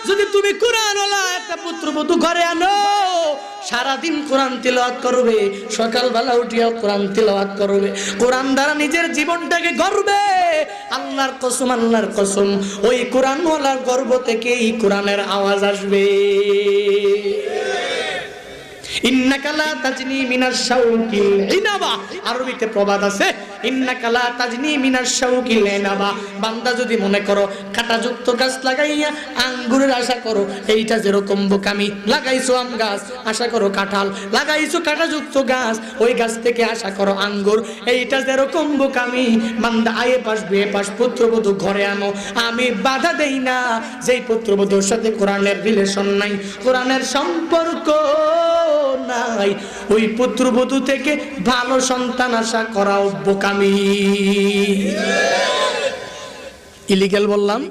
যদি তুমি কোরআনওয়ালা একটা পুত্রবধূ ঘরে আনো, সারাদিন কোরআন তিলাওয়াত করবে, সকালবেলা উঠিয়া কোরআন তিলাওয়াত করবে, কোরআন দ্বারা নিজের জীবনটাকে গড়বে, আল্লাহর কসম, আল্লাহর কসম, ওই কোরআনওয়ালার গর্ভ থেকেই কোরআনের আওয়াজ আসবে। ইন্নাকা লা তাজনি মিনাশ শাউকিল ইনাবা, আরবিতে প্রবাদ আছে, ইন্নাকা লা তাজনি মিনাশ শাউকিল ইনাবা। বান্দা যদি মনে করো কাঁটাযুক্ত গাছ লাগাইয়া আঙ্গুরের আশা করো, এইটা যেরকম বোকামি, লাগাইছো আম গাছ আশা করো কাঁঠাল, লাগাইছো কাঁটাযুক্ত গাছ ওই গাছ থেকে আশা করো আঙ্গুর, এইটা যেরকম বোকামি। বান্দা আয়ে পাশ বিয়ে পাশ পুত্রবধূ ঘরে আনো, আমি বাধা দেই না, যেই পুত্রবধূর সাথে কোরআনের রিলেশন নাই, কোরআনের সম্পর্ক নাই, ওই পুত্রবধূ থেকে ভালো সন্তান আশা করাও বোকামি। ইলিগাল বললাম,